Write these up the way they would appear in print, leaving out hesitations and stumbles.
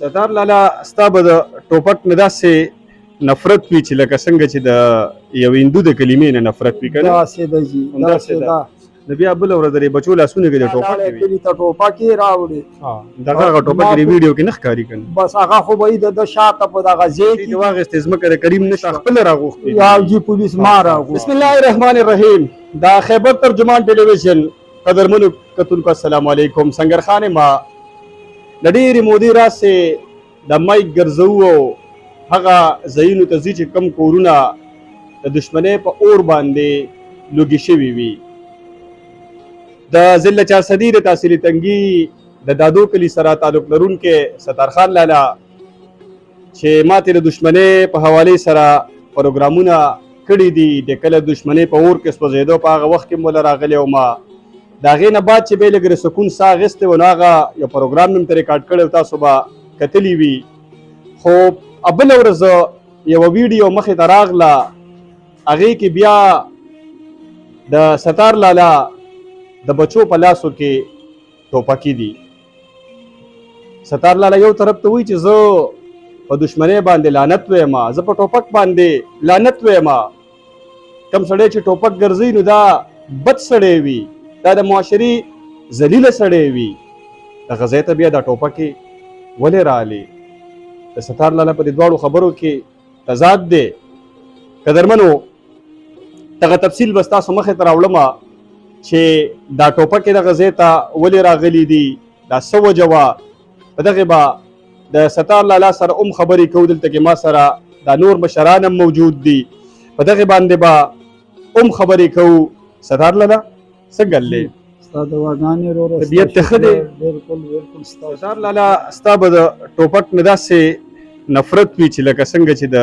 ستار لالا ستا به د ټوپک نه داسې نفرت وي چې لکه څنګه چې د یو هندو د کلمې نه نفرت وي که نه داسې ده جي داسې ده د بیا بله ورځ د بچو لاسونه کې د ټوپک وي کلي ته ټوپک یې راوړې دغه هغه ټوپک د ویډیو کې نه ښکاري که نه بس هغه خو به یې د شاته په دغه ځای د واغېستې ځمکه د کریم نشته خپله راغوښتې یا جي پولیس ما راغو بسم الله الرحمن الرحیم دا خیبر ترجمان ټلویزیون قدرمنو کتونکو السلام علیکم سنگرخان ما د ډېرې مودې راسې د مایک ګرځو او هغه ځایونو ته ځي چې کم کورونه د دشمنۍ په اور باندې لوګي شوي وي د ضلع چارسدي د تحصیلي تنګي د دادو کلي سره تعلق لرونکی ستارخان لالا چې ماته د دشمنۍ په حوالې سره پروګرامونه کړي دي د کله دشمنۍ په اور کې سوځېدو په هغه وخت کې مولا راغلی او ما د هغې نه بعد چې بیا لږ سکون ساه اخیستی و نو هغه یو پروګرام مې ته ریکارډ کړی و تاسو به کتلی وي خو بله ورځ یوه ویډیو مخې ته راغله هغې کې بیا د ستار لالا د بچو په لاسو کې ټوپکې دي ستار لالا یو طرف ته وایي چې زه په دشمنۍ باندې لعنت ویم زه په ټوپک باندې لعنت ویم کم سړی چې ټوپک ګرځوي نو دا بد سړی وي دا د معاشري ذلیله سړی وي دغه ځای ته بیا دا ټوپکې ولې راغلې د ستار لالا په دې دواړو خبرو کې تضاد دی قدرمنو دغه تفصیل به ستاسو مخې ته راوړم چې دا ټوپکې دغه ځای ته ولې راغلي دي دا څه وجه وه په دغې به د ستار لالا سره خبرې کوو دلته کې ما سره دا نور مشران هم موجود دي په دغې باندې به خبرې کوو ستار لالا څنګه لې ستا دواګانې وروره طبیعت ته ښه دی بلکل بلکل ستار لالا ستا به د ټوپک نه داسې نفرت وي چې لکه څنګه چې د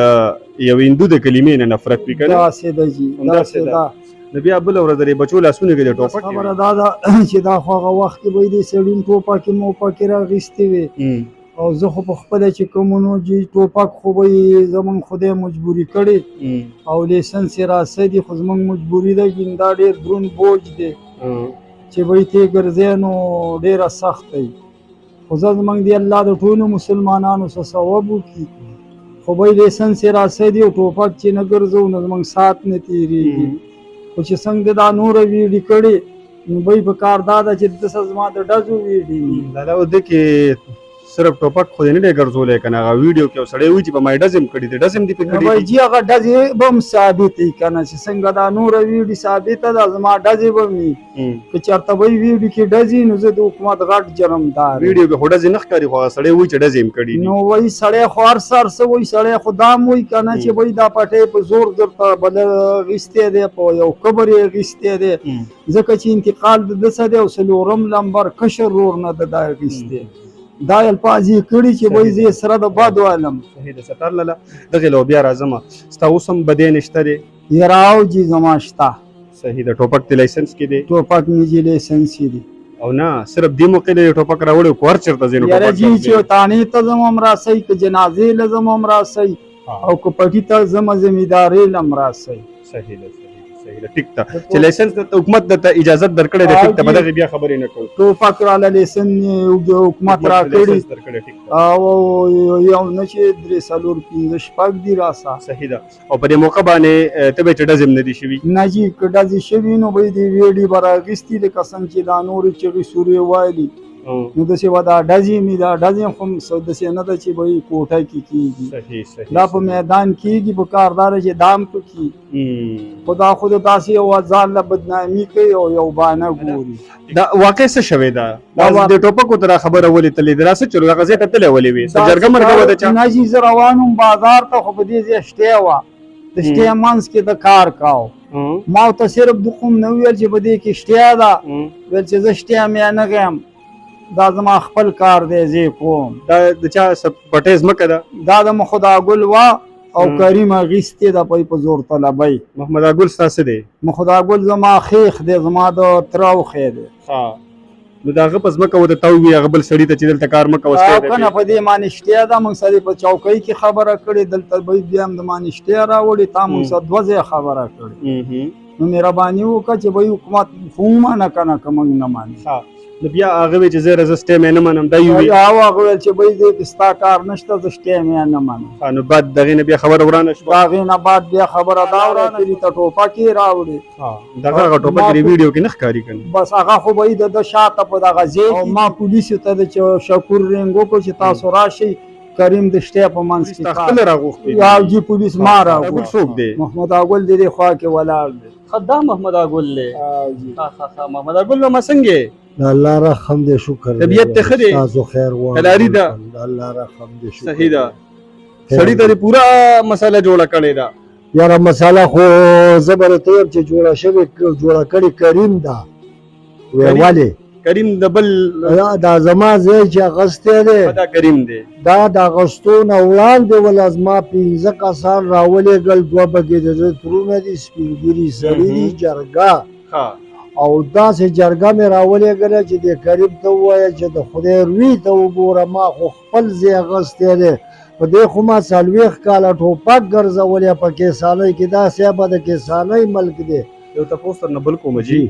یو هندو د کلمې نه نفرت وي که نه داسې ده جي داسې ده د بیا بله ورځ د بچو لاسونه کې د ټوپک خبره دا ده چې دا خو هغه وخت کې به یې دې سړي ټوپکې موپکې راغېستې وې او زه خو په خپله چې کومونو چې ټوپک خو به یې زمونږ خدای مجبوري کړې او لیسنس یې راسدي خو زمونږ مجبوري ده چې دا ډېر دروند بوج دی چې به یې ته ګرځې نو ډېره سخت دی خو زه زمونږ د الله د ټولو مسلمانانو څه ثواب وکړي خو به یې لیسنس یې راسدي او ټوپک چې نه ګرځو نو زمونږ سات نه تېرېږي خو چې څنګه دا نوره ویډي کړې نو به یې په کار دا ده چې دسه زما د ډزو ویډي لالا و دې کې صرف ټوپک خو دې نه دی ګرځولی که نه هغه ویډیو کې یو سړی وایي چې په ما یې ډز هم کړي دي ډز هم دې پې کړي دي جي هغه ډزې به هم ثابتې که نه چې څنګه دا نوره ویډي ثابته ده زما ډزې به هم وي که چېرته به یې ویډي کې ډزې نو زه د حکومت غټ جرمدار ویډیو کې خو ډزې نه ښکاري خو هغه سړی وایي چې ډزې هم کړي دي نو وایي سړی خو هر څه وایي سړی خو دا هم وایي که نه چې وایي دا پټۍ په زور درته بله اخیستی دی په یو قبر یې اخیستی دی ځکه چې انتقال د ده څه دی او څلورم لمبر کشر رور نه ده دا اخیستی دا الفاظ یې کړي چې وایي زه سره د بد والم صحیح ده ستار لالا دغې له بیا راځم ستا اوس هم بدې نشته دی یراو جي زما شته صحیح ده ټوپک دې لایسنس کې دی ټوپک مې جي لایسنس دی او نه صرف دې موقع له ټوپک راوړی خو هر چېرته ځې نو یاره جي چې تانې ته ځم هم راسئ که جنازې له ځم هم راسئ او که پټي ته ځم زمیندارۍ له هم راسئ صحیح ده ټیک ده چې لایسنس ته حکومت درته اجازه درکړې ده ټیک ده په دغې بیا خبرې نه کوو ټوپک راله لیسن حکومت راکړي او یو نه چې درې څلور پنځه شپږ دي راسه صحیح ده او په دې موقع باندې ته به چې ډز هم نه دي شوي نه جي که ډزې شوي نو به یې د ویډي به رااخیستي لکه څنګه چې دا نورې چغې سورې وایلي نو داسې به دا ډزې مې دا ډزې خو داسې نه ده چې به یې کوټه کې کېږي دا په میدان کېږي په کار دا ده چې دام پکې خو دا خو د داسې یو ځان له بدنامي کوي او یو بانه ګوري دا واقع څه شوی ده د ټوپکو ته دا خبره ولې تللې ده راسه چلو هغه ځای ته تللی ولې وې څه جرګه مرګه وه د چا نه جي زه روان وم بازار ته خو په دې ځای شټې وه د شټې منځ کې د کار کاو ما ورته صرف د کوم نه ویل چې په دې کې شټې ده ویل چې زه شټې مې نه ږیم دا زما خپل کار دی زه کوم دا د چا پټۍ ځمکه ده دا د خدا ګل وا او کریم اخیستې ده په زور طلبۍ محمد ګل ستاسو دی خدا ګل زما خیخ دی زما د تراو خې دی نو د هغه په ځمکه ورته تا ووایي هغه بل سړي ته چې دلته کار مه کوه که نه په دې ما نشتیا ده موږ سره په چوکۍ کې خبره کړې دلته به بیا هم د ما نشتیا راوړې تا موږ سره دوه ځایه خبره کړې نو مهرباني وکړه چې به حکومت خو ومانه که نه که موږ نه ماني نو بیا هغه وی چې زه رزسټې مې نه منم دا یو او هغه ویل چې بای دې کې ستا کار نشته زه شته مې نه منم. نو بعد دغه نه بیا خبر ورانه شو. دا غینه بعد بیا خبره دا ورانه کړي ته ټوپکې راوړي دغه ټوپک دی ویډیو کې نه ښکاري کنه. بس هغه خو به د شاته په دغه ځای او ما پولیسو ته د شکور رنګ وکړو چې تاسو راشئ کریم د شته په منځ کې خپل راغوښتي یا جی پولیس ما راغوښتي. څوک دی؟ محمد اګل دې خوا کې ولاړ دی. خدا محمد اګل له محمد اګل نو مسنګه الله رحم دې شکر طبیعت ته خدي تاسو خیر و کلاری دا الله رحم دې شکر صحیح دا سړی ته پورا مساله جوړه کړی دا یاره مساله خو زبر ته چې جوړه شوی جوړه کړی کریم دا ویواله کریم د بل دا زما زه چې غسته ده دا کریم دی دا د غستون وړاندې ول از ما 15 کسان راولې ګل دوه بګې د ترونه دي سپینګری سړی دي جرګه ها او دا سه جرګه مې راولې ګل چې د کریم ته وایي چې د خدای روی ته وګوره ما خو خپل زی غسته ده په دې خو ما سالويخ کاله ټوپک ګرځولې په کیسانۍ کې دا سیابه د کیسانۍ ملک دی یو تاسو نه بل کوم جی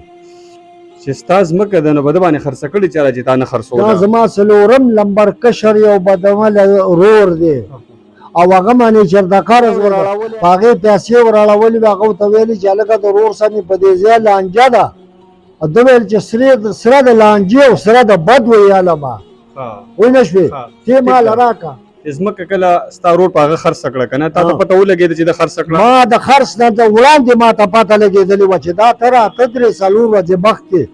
چې ستاز مکه د نه بده باندې خرڅ کړي چاره چې تا نه خرڅول دا زما سلورم لمبر کشر یو بدمل رور دی او هغه باندې چردکار وراړول هغه پیسې وراړول هغه ته ویلي چې لکه د رور سمي په دې ځای لانجه ده د ویل چې سره د لانجه او سره د بد ویاله ما وینه شوي ته مال راکا ازمکه کله ستارو په هغه خرڅ کړه کنه تا ته پته ولګید چې د خرڅ کړه ما د خرڅ نه د وړاندې ما ته پته لګېدلې و چې دا تر تدري سلور ورځې بخت کې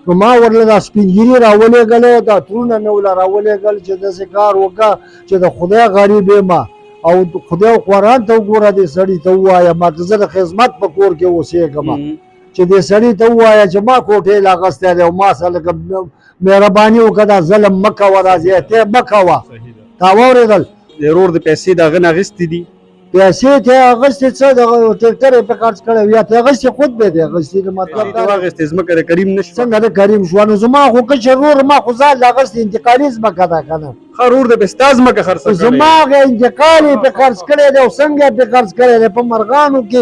نو ما ورله د سپینګیري راولې غلې دا ترونه نو راولې غل چې د کار وکا چې د خدای غریب ما او خدای قرآن ته وګوره دې سړی ته وایا ما زه د خدمت په کور کې اوسېږم چې دې سړی ته وایا چې ما کوټه لاغسته او ما سره مهرباني وکړه ظلم مکه ورازه ته مکه تا وریدل ضرور د پیسې دا غن اغستې دي پیسې ته اغستې څه د ټریکټر په خرڅ کړو یا ته اغستې خود به دی اغستې مطلب دا اغستې زمکه د کریم نشو څنګه د کریم شو نو زما خو که شرور ما خو ځان اغستې انتقالي زمکه دا کنه خرور د بستاز مکه خرڅ کړي زما غ انتقالي په خرڅ کړي دا څنګه په خرڅ کړي په مرغانو کې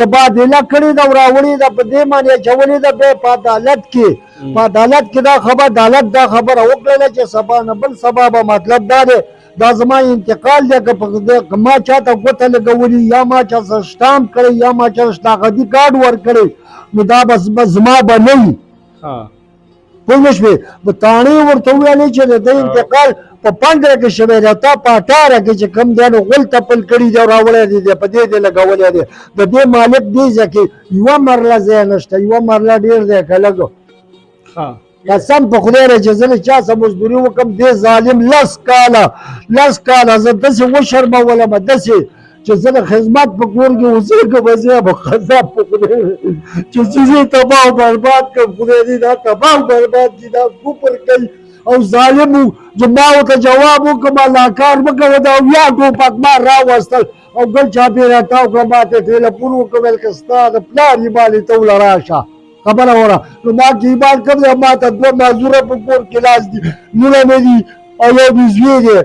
تبادله کړي دا راوړي دا په دې باندې چولې دا په عدالت کې په عدالت کې دا خبر عدالت دا خبره وکړه چې سبا نه بل سبب مطلب دا دی دا زما انتقال دی که ما چاته ګوته لګولي یا ما چا سټامپ کړی یا ما چا شناختی کارډ ورکړی نو دا بس زما به نه وي پوه نه شوې په تاڼې ورته وویلې چې د انتقال په 15 کې شوی دی تا په 18 کې چې کوم دی نو غول تپل کړي دی راوړی دی په دې دی لګولی دی د دې مالک دی ځکه یوه مرله ځای نشته یوه مرله ډېر دی که لږ قسم په خدای را چې زه چا څه مزدوري وکړم دې ظالم لس کاله زه داسې وشرمولم داسې چې زه د خدمت په کور کې اوسېږم زه به قسم په خدای چې څه تباه او برباد کړم خدای دې دا تباه او برباد دي دا کوپر کوي او ظالم چې ما ورته جواب وکړم الله کار مه کوه دا بیا ټوپک ما راوستل او ګل چاپې راتاو کړه ما ته ټېلیفون وکړ ویل که ستا د پلار یې باندې ته وله راشه خبره وره نو ما کې ایمان کړی ما ته 2 معذوره په کور کې لاس دي لوڼه مې دي او یو مې زوی دی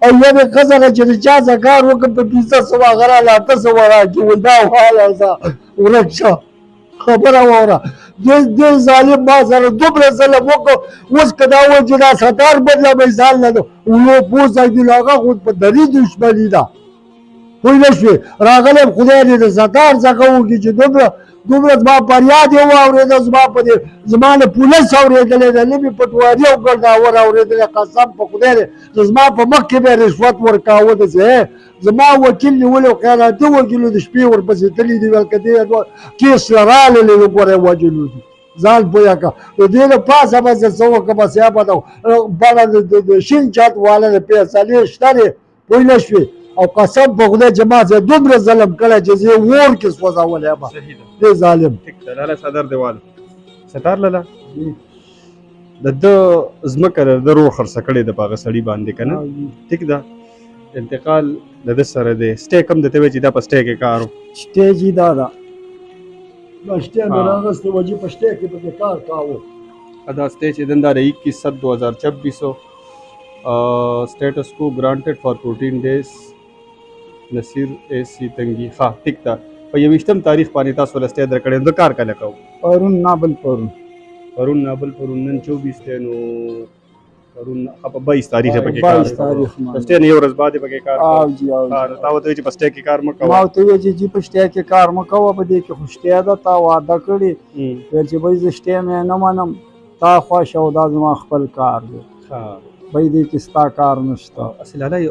او یوه مې ښځه ده چې د چا څه کار وکړم په 1500 هغه راله 800 راکړي وایي دا حاله ځه ورک شه خبره واوره دې ظالم ما سره دومره ظلم وکړو اوس که دا وایي چې دا ستار بدله مې ځان نه ده ولو پوځی دي هغه خو په دري دشمني ده پوه نه شوې راغلی خدای دې د ستار څخه وکړي چې دومره زما فریاد یې واورېده زما په دې زما نه پولیس اورېدلی ده نه مې پټواري او ګرداور اورېدلی قسم په خدای دی چې زما په مخ کې به یې رشوت ورکاوه داسې زما وکیل نیولی او خیالاتي وکیلو د شپې ورپسې تللي دي ویل که دې کیس له راللی نو ګوره یې وجلو دي ځان پوه کړه نو دې نه پاسه به زه څه وکړم صیابه ده بله د شین چت والا د فیصلې شته دی پوه نه شوې او قسم په خدای چې ما سره دومره ظلم کړی چې زه یې اور کې سوځولی یم دې ظالم لاله صدر دیوال ستار لاله د ده ځمکه د ده روغ خرڅه کړې ده په هغه سړي باندې که نه ټیک ده انتقال د ده سره دی سټې کوم درته وایي چې دا په سټې کې کار و سټې چې دا ده دا سټې مې راغستې وه چې په سټې کې پکې کار کاوه دا سټې چې دن دا د 21/7/2024 स्टेटस को granted for 14 डेज नसीर एसी तंगी हाँ टिक था په 21 تاریخ باندې تاسو لسته درکړې د کار کله کوو پرون نه بل پرون پرون نابل پرون نن 24 دی نو پرون 22 تاریخ پکې 22 تاریخ باندې سټې نه یو ورځ بعد پکې کار او جی او تا وته چې پسټه کې کار مکو ما ته وی چې پښتیا کې کار مکو په دې کې خوشتیا ده تا وعده کړی چې به زشته مې نه منم تا خوښ او دا زما خپل کار دی ها به دې کې ستا کار نشته اصل لا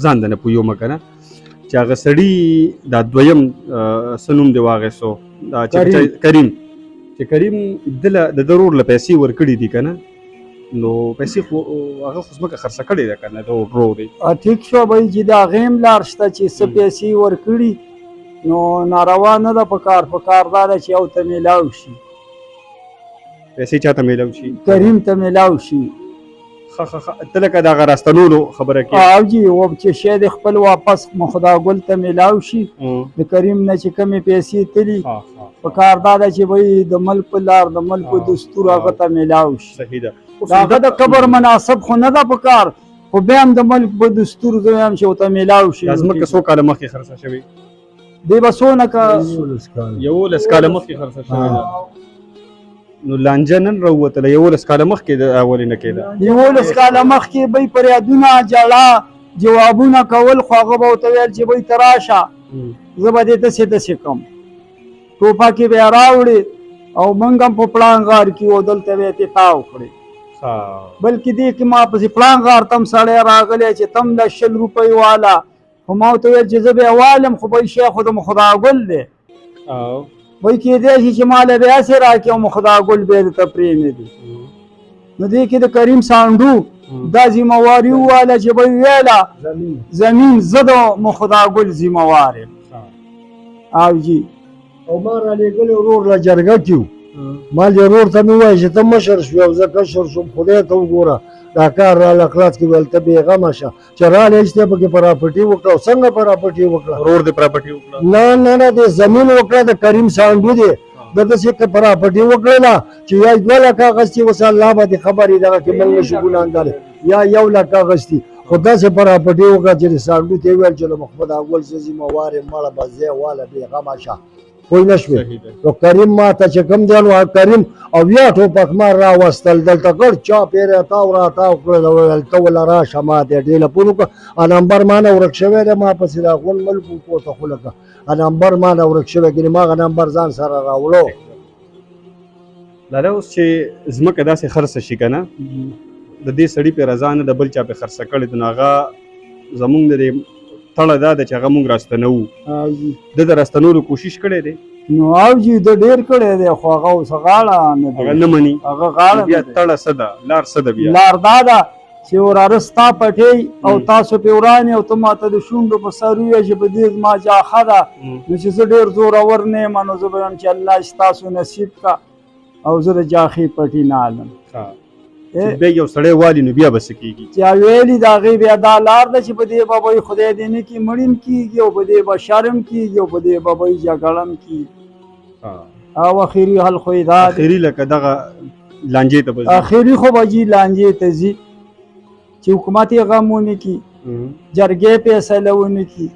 ځان نه پویو مکنه چې هغه سړی دا دویم سنوم دی واغسو دا کریم چې کریم د ضرور له پیسې ورکړي دي کنه نو پیسې خو هغه خو ځمکه خرڅه کړې ده کنه دا ورو دی ټیک شو به چې دا غیم لار شته چې څه پیسې ورکړي نو ناروا نه ده په کار دا ده چې او ته میلاو شي پیسې چاته میلاو شي کریم ته میلاو شي ته لکه دغه راستنولو خبره کې او جی و چې شه د خپل واپس خدا ګل ته میلاو شي د کریم نه چې کمی پیسې تلی په کار دا ده چې وای د ملک په لار د ملک په دستور هغه ته میلاو شي صحیح ده هغه د قبر مناسب خو نه ده په کار خو بیا هم د ملک په دستور زویم چې ته میلاو شي لازم که څو کاله مخکې خرڅه شوی دی بسونه کا یو لس کاله مخکې خرڅه شوی نو لانجه نن راووتله 11 کاله مخکې د اولینه کېده 11 کاله مخکې به فریادونه جړه جوابونه کول خو هغه به ورته ویل چې به تراشه زه به دې داسې کم ټوپکې به یې راوړې او موږ هم په پړانګ غار کې و دلته به یې تاو کړې بلکې دې کې ما پسې پړانګ غار ته هم سړی راغلی چې تم له 100 روپۍ والا خو ما ورته ویل چې زه به یې والم خو به شیخ خو د خدا ګل دی وای کېدای شي چې مال بیا سي راکې او خدا ګل به ته پرېمې دي نو دې کې د کریم سانډو دا ذمہواری واله چې به ویلا زمين زده خدا ګل ذمہوار او جی او ما را لګل ورور لا جرګه کیو ما ضرور ته مې وای چې ته مشر شو او زه کشر شم خدای ته وګوره دا کار را لخلاص کې ولته به غم شه چې را لېشته په کې پراپرټي وکړو څنګه پراپرټي وکړه ورور دې پراپرټي وکړه نه د زمين وکړه د کریم سانډو دی دغه څه پراپرټي وکړه چې یا 2 لک کاغذ چې وصلی الله باندې خبرې دا کې موږ شو ګلانګل یا 1 لک کاغذ دي خدا سے پراپرټي وکړه چې سانډو ته ویل چې محمد اول زې مواره مال بازه والا به غم شه کوئی نشوي نو کریم ما ته چې کوم دی نو کریم او بیا ټوپک ما را وستل دلته ګر چا پیره تا ورا تا کړل ولته ولا را شمه دې ډیله پونو ا نمبر ما نه ورک شوی ده ما پسې دا غون ملک کو ته خلکه ا نمبر ما نه ورک شوی ګنې ما غ نمبر ځان سره راوړو لاله اوس چې زمکه داسې خرڅ شي کنه د دې سړی په رضا نه د بل چا په خرڅ کړي د ناغه زمونږ د تړه دا چې هغه مونږ راستنو د راستنولو کوشش کړي دي نو او جی د ډیر کړي دی خو هغه وسغاړه نه مني هغه غاړه بیا تړه صدا لار صدا بیا لار دادا چې ورارستا پټي او تاسو په ورانه او ته ماته د شوندو په سروي چې په دې ما جاخه ده نو چې زه ډیر زور اور نه منو زه به چې الله تاسو نصیب کا او زه د جاخي پټي نه علم بیا یو سړی والی نو بیا بس کیږي چې ویلي دا غي بیا دا لار ده چې په دې بابا خدای دې نه کی مړیم کیږي او په دې بشرم کیږي او په دې بابا جګړم کی او اخیری حل خو دا اخیری لکه دغه لانجې ته اخیری خو بجی لانجې ته زی چې حکومت غمونه کی جرګې فیصله ونه کی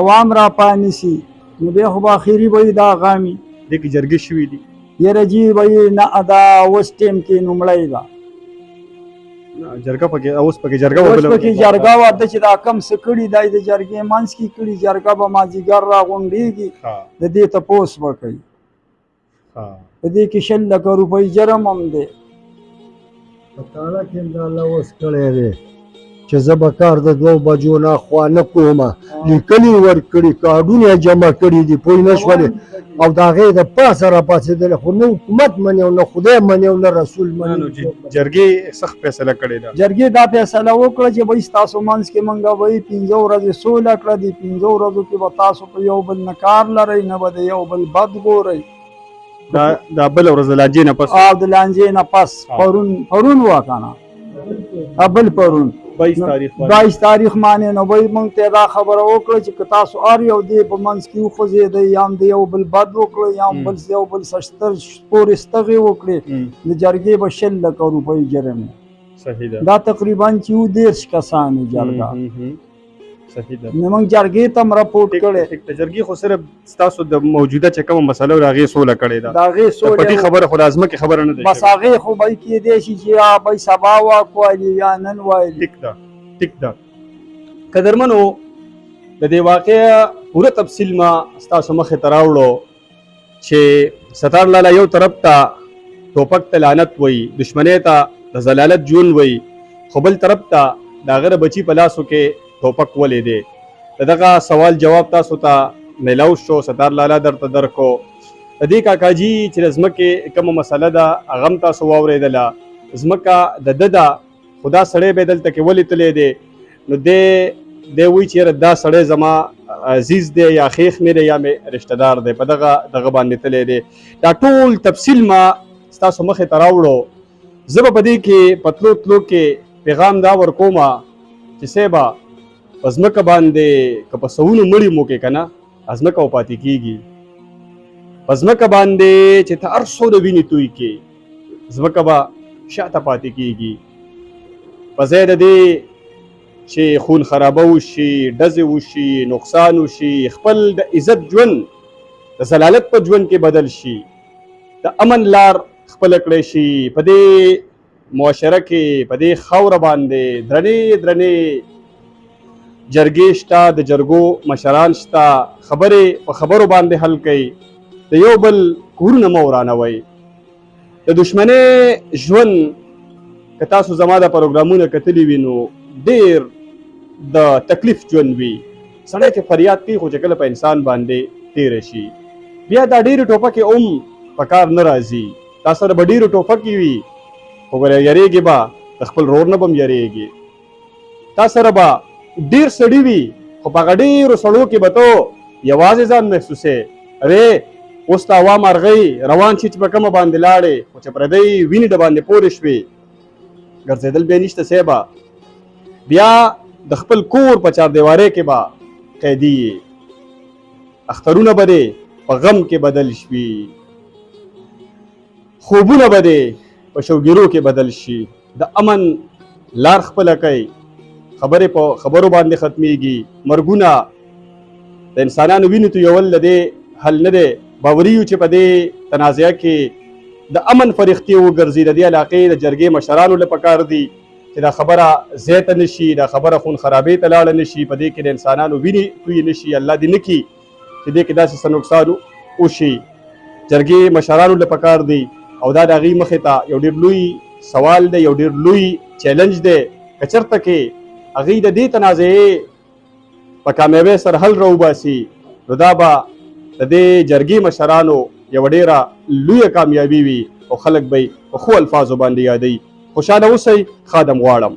عوام را پانسی نو به خو اخیری وای دا غامي د کی جرګې شوې دي یره جی وای نه ادا وستیم کې نومړی دا جرګه پکې اوس پکې جرګه وبله پکې جرګه واده چې دا کم سکړی دای د جرګې مانس کی کړي جرګه به ماجیګر را غونډيږي د دې ته پوس وکړي د دې کې 100 لک روپۍ جرم هم دی تعالی کې دا الله اوس کړی دی چې زه به کار د 2 بجو نه خوا نه کومه لیکلي ورکړي کارډونه جمع کړي دي پوه نه شولې او د هغې د پاسه را پاڅېدلی خو نه حکومت مني او نه خدای مني او نه رسول مني جرګې سخت فیصله کړې ده جرګې دا فیصله وکړه چې وایي ستاسو منځ کې موږ وایي 15 ورځې سوله کړه دي 15 ورځو کې به تاسو په یو بل نه کار لرئ نه به د یو بل بد ګورئ دا بل ورځ د لانجې نه پس او د لانجې نه پس پرون وکنه بل پرون 22 تاریخ باندې نو وای مونږ ته دا خبره وکړه چې تاسو اړ یو دی په منځ کې خو زه د یام دی یو بل بد وکړو یام بل یو بل سشتر پور استغي وکړي د جرګې به 100 لک روپۍ جرم صحیح ده دا تقریبا 14 کسانو جرګه صحیح ده. موږ جرګې ته هم راپورټ کړی ټیک ته جرګې خو صرف ستاسو د موجوده چې کومه مسله وه د هغې سوله کړې ده. د هغې د پټي سولې خبره خو د ازمکې خبره نه ده بس شوې. هغې خو به کېدی شي چې یا به سبا واک وایي یا نن وایي. ټیک ده. قدرمنو د دې واقعه پوره تفصیل ما ستاسو مخې ته راوړو چې ستار لالا یو طرف ته ټوپک ته لعنت وایي، دشمنۍ ته د ضلالت ژوند وایي، خو بل طرف ته د هغه د بچي په لاسو کې ټوپک ولې دی. د دغه سوال جواب تاسو ته میلاو شو، ستار لالا درته درکو. د دې کاکاجي چې د ځمکې کومه مسله ده هغه هم تاسو واورېدله. ځمکه د ده ده، خو دا سړی به یې دلته کې ولې تللی دی؟ نو دی وایي چې یاره دا سړی زما عزیز دی یا خیخ مې دی یا مې رشته دار دی، په دغه باندې تللی دی. دا ټول تفصیل ما ستاسو مخې ته راوړو. زه به په دې کې په تلو کې پیغام دا ورکوم چې صیبه په ځمکه باندې که په سوونو مړي مو کې که نه ځمکه وپاتې کېږي. په ځمکه باندې چې ته هر څومره وینې توی کې ځمکه به شاته پاتې کېږي. په ځای د دې چې خون خرابه وشي، ډزې وشي، نقصان وشي، خپل د عزت ژوند د ضلالت په ژوند کې بدل شي، د امن لار خپله کړی شي. په دې معاشره کې په دې خاوره باندې درنې جرګې شته، د جرګو مشران شته، خبرې په خبرو باندې حل کوي، د یو بل کورونه مه ورانوئ. د دشمنۍ ژوند که تاسو زما د پروګرامونه کتلي وي نو ډېر د تکلیف ژوند وي. سړی چې فریاد کوي خو چې کله په انسان باندې تېره شي بیا دا ډېرې ټوپکې هم په کار نه راځي. تا سره به ډېرې ټوپکې وي خو ګوره یریږې به د خپل رور نه به هم یریږې. تا سره به ډېر سړي وي خو په هغه ډېرو سړو کې به ته یوازې ځان محسوسې. ارې اوس ته هوا مرغۍ روان شي چې په کومه باندې لاړې، خو چې پردۍ وینې د باندې پورې شوې ګرځېدل بیا نشته صیبه. بیا د خپل کور په چاردیوارۍ کې به قیدي یې، اخترونه به دې په غم کې بدل شوي، خوبونه به دې په شوګیرو کې بدل شي. د امن لار خپله کوي، خبرې په خبرو باندې ختمیږي. مرګونه د انسانانو وینې تویول د دې حل نه دی. باوري یو چې په دې تنازعه کې د امن فرښتې وګرځي. د دې علاقې د جرګې مشرانو له پکار دي چې دا خبره ځای ته نشي، دا خبره خون خرابۍ ته لاړه نشي، په دې کې د انسانانو وینې توی نشي. الله دې نه کړي چې دې کې داسې څه نقصان وشي. جرګې مشرانو له پکار دي او دا د هغې مخې ته یو ډېر لوی سوال دی، یو ډېر لوی چیلنج دی. که چېرته کې هغوی د دې تنازعې په کامیابۍ سره حل راوباسي نو دا به د دې جرګې مشرانو یوه ډېره لویه کامیابي وي او خلک به یې په ښو الفاظو باندې یادوي. خوشحاله اوسئ، خادم غواړم.